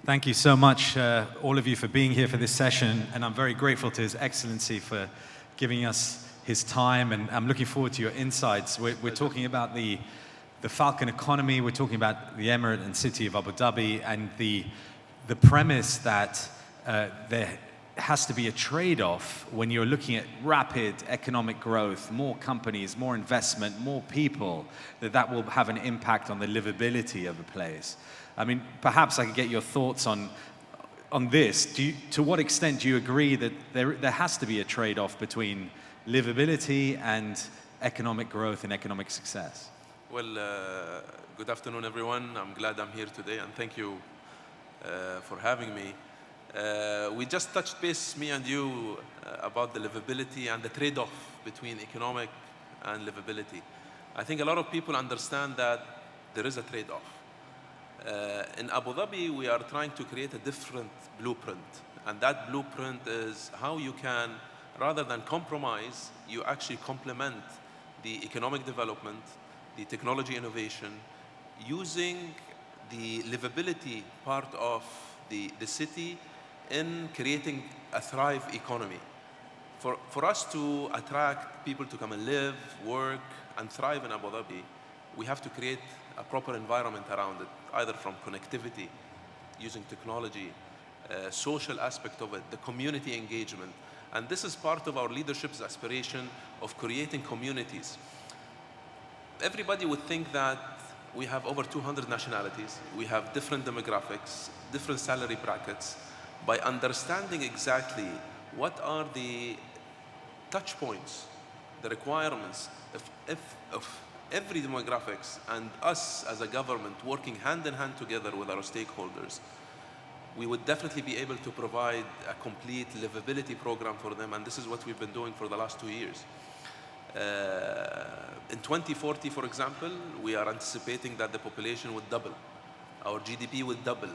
Thank you so much, all of you, for being here for this session, and I'm very grateful to His Excellency for giving us his time, and I'm looking forward to your insights. We're talking about the Falcon economy, we're talking about the Emirate and city of Abu Dhabi, and the premise that there has to be a trade-off when you're looking at rapid economic growth, more companies, more investment, more people, that will have an impact on the livability of a place. I mean, perhaps I could get your thoughts on this. To what extent do you agree that there has to be a trade-off between livability and economic growth and economic success? Well, good afternoon, everyone. I'm glad I'm here today, and thank you for having me. We just touched base, me and you, about the livability and the trade-off between economic and livability. I think a lot of people understand that there is a trade-off. In Abu Dhabi, we are trying to create a different blueprint, and that blueprint is how you can, rather than compromise, you actually complement the economic development, the technology innovation, using the livability part of the city in creating a thrive economy. For us to attract people to come and live, work, and thrive in Abu Dhabi, we have to create a proper environment around it, either from connectivity, using technology, social aspect of it, the community engagement. And this is part of our leadership's aspiration of creating communities. Everybody would think that we have over 200 nationalities, we have different demographics, different salary brackets. By understanding exactly what are the touch points, the requirements of every demographics, and us as a government working hand in hand together with our stakeholders, we would definitely be able to provide a complete livability program for them, and this is what we've been doing for the last 2 years. In 2040, for example, we are anticipating that the population would double. Our GDP would double.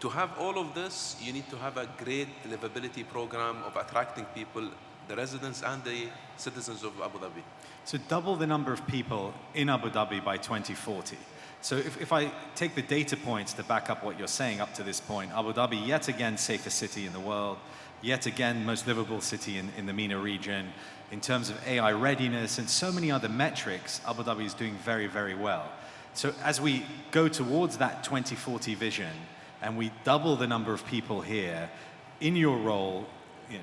To have all of this, you need to have a great livability program of attracting people, the residents and the citizens of Abu Dhabi. So double the number of people in Abu Dhabi by 2040. So if I take the data points to back up what you're saying up to this point, Abu Dhabi, yet again, safest city in the world, yet again, most livable city in the MENA region. In terms of AI readiness and so many other metrics, Abu Dhabi is doing very, very well. So as we go towards that 2040 vision, and we double the number of people here, in your role,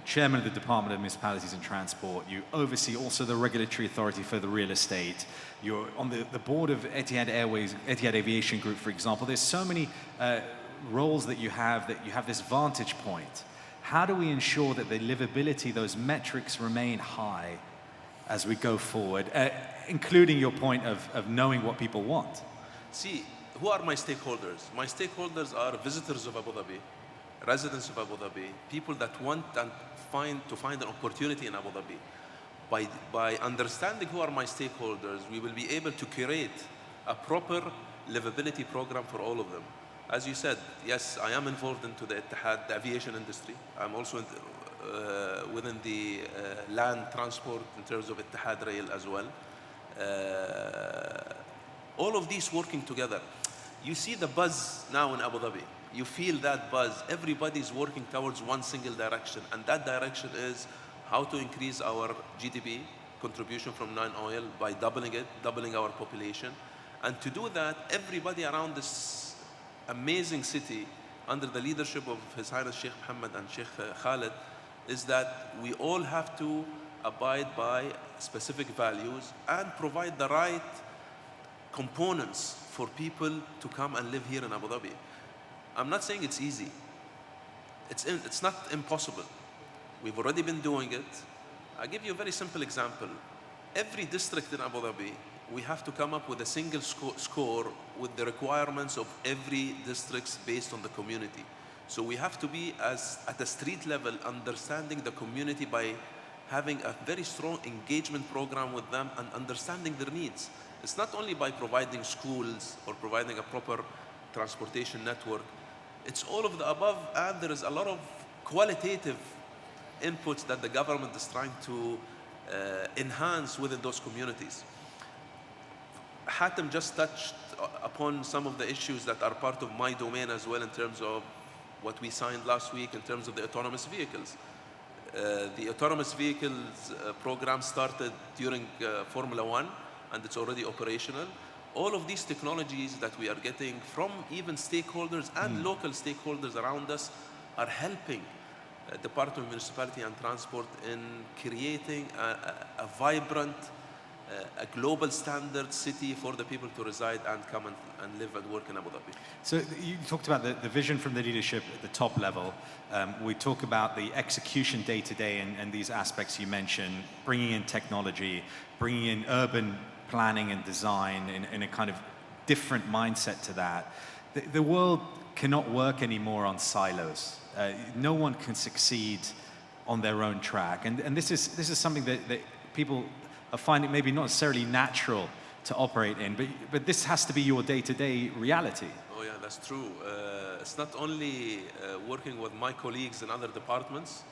Chairman of the Department of Municipalities and Transport, you oversee also the regulatory authority for the real estate. You're on the board of Etihad Airways, Etihad Aviation Group, for example. There's so many roles that you have this vantage point. How do we ensure that the livability, those metrics remain high as we go forward, including your point of knowing what people want? See, who are my stakeholders? My stakeholders are visitors of Abu Dhabi, residents of Abu Dhabi, people that want and find an opportunity in Abu Dhabi. By understanding who are my stakeholders, we will be able to curate a proper livability program for all of them. As you said, yes, I am involved into the Etihad, the aviation industry. I'm also within the land transport in terms of Etihad Rail as well. All of these working together. You see the buzz now in Abu Dhabi. You feel that buzz. Everybody's working towards one single direction, and that direction is how to increase our GDP contribution from non-oil by doubling our population. And to do that, everybody around this amazing city, under the leadership of His Highness Sheikh Mohammed and Sheikh Khalid, is that we all have to abide by specific values and provide the right components for people to come and live here in Abu Dhabi. I'm not saying it's easy. It's not impossible. We've already been doing it. I'll give you a very simple example. Every district in Abu Dhabi, we have to come up with a single score with the requirements of every district based on the community. So we have to be at the street level, understanding the community by having a very strong engagement program with them and understanding their needs. It's not only by providing schools or providing a proper transportation network. It's all of the above, and there is a lot of qualitative inputs that the government is trying to enhance within those communities. Hatem just touched upon some of the issues that are part of my domain as well in terms of what we signed last week in terms of the autonomous vehicles. The autonomous vehicles program started during Formula One, and it's already operational. All of these technologies that we are getting from even stakeholders and local stakeholders around us are helping Department of Municipality and Transport in creating a vibrant, a global standard city for the people to reside and come and live and work in Abu Dhabi. So you talked about the vision from the leadership at the top level. We talk about the execution day to day and these aspects you mentioned, bringing in technology, bringing in urban planning and design in a kind of different mindset to that. The world cannot work anymore on silos. No one can succeed on their own track. And this is something that people are finding maybe not necessarily natural to operate in, but this has to be your day-to-day reality. Oh yeah, that's true. It's not only working with my colleagues in other departments,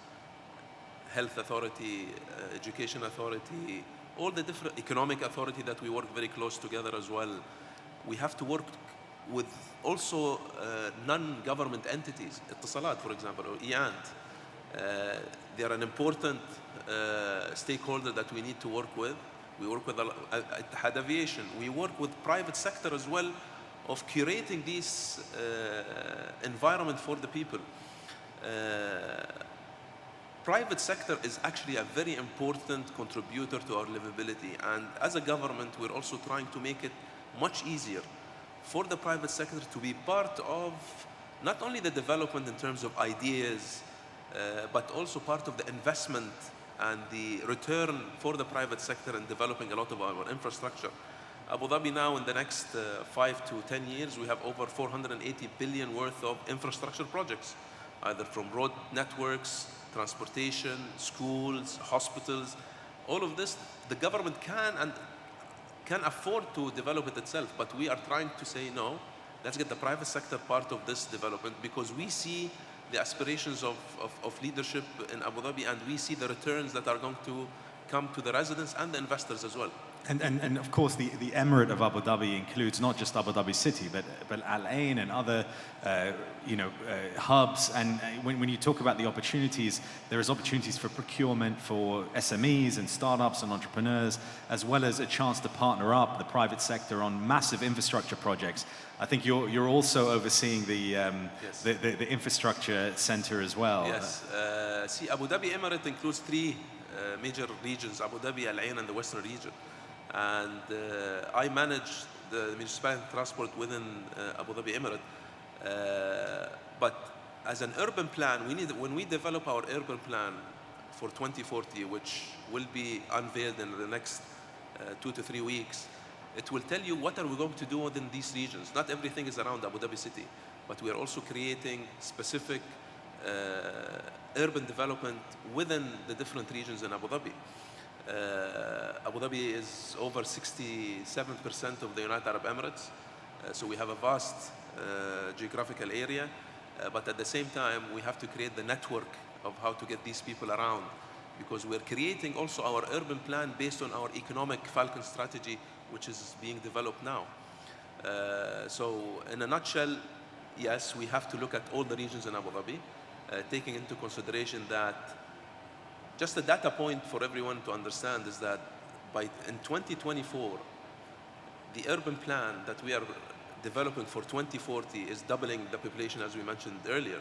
health authority, education authority, all the different economic authority that we work very close together as well. We have to work with also non-government entities, Etisalat, for example, or EANT. They are an important stakeholder that we need to work with. We work with Ittihad Aviation. We work with private sector as well of curating this environment for the people. Private sector is actually a very important contributor to our livability. And as a government, we're also trying to make it much easier for the private sector to be part of not only the development in terms of ideas, but also part of the investment and the return for the private sector in developing a lot of our infrastructure. Abu Dhabi now, in the next 5 to 10 years, we have over 480 billion worth of infrastructure projects, either from road networks, transportation, schools, hospitals. All of this, the government can afford to develop it itself, but we are trying to say, no, let's get the private sector part of this development, because we see the aspirations of leadership in Abu Dhabi, and we see the returns that are going to come to the residents and the investors as well. And of course, the Emirate of Abu Dhabi includes not just Abu Dhabi City, but Al Ain and other hubs. And when you talk about the opportunities, there is opportunities for procurement for SMEs and startups and entrepreneurs, as well as a chance to partner up the private sector on massive infrastructure projects. I think you're also overseeing the infrastructure center as well. Yes. See, Abu Dhabi Emirate includes 3 major regions: Abu Dhabi, Al Ain, and the Western region. And I manage the municipality transport within Abu Dhabi Emirate. But as an urban plan, when we develop our urban plan for 2040, which will be unveiled in the next 2 to 3 weeks, it will tell you what are we going to do within these regions. Not everything is around Abu Dhabi City, but we are also creating specific urban development within the different regions in Abu Dhabi. Abu Dhabi is over 67% of the United Arab Emirates, so we have a vast geographical area, but at the same time we have to create the network of how to get these people around, because we're creating also our urban plan based on our economic Falcon strategy, which is being developed now. So in a nutshell, yes, we have to look at all the regions in Abu Dhabi, taking into consideration that just a data point for everyone to understand is that in 2024, the urban plan that we are developing for 2040 is doubling the population, as we mentioned earlier.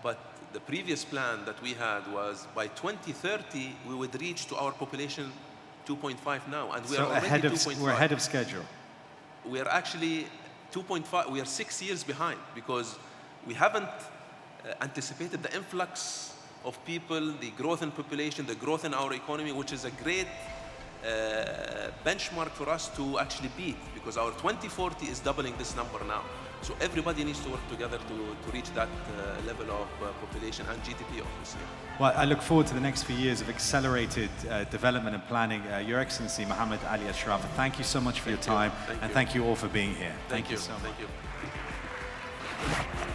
But the previous plan that we had was by 2030, we would reach to our population 2.5 now, and we are already 2.5. We're ahead of schedule. We are actually 2.5. We are 6 years behind because we haven't anticipated the influx of people, the growth in population, the growth in our economy, which is a great benchmark for us to actually beat, because our 2040 is doubling this number now. So everybody needs to work together to reach that level of population and GDP, obviously. Well, I look forward to the next few years of accelerated development and planning. Your Excellency, Mohammed Ali Ashraf, thank you so much for your time, and thank you all for being here. Thank you so much. Thank you.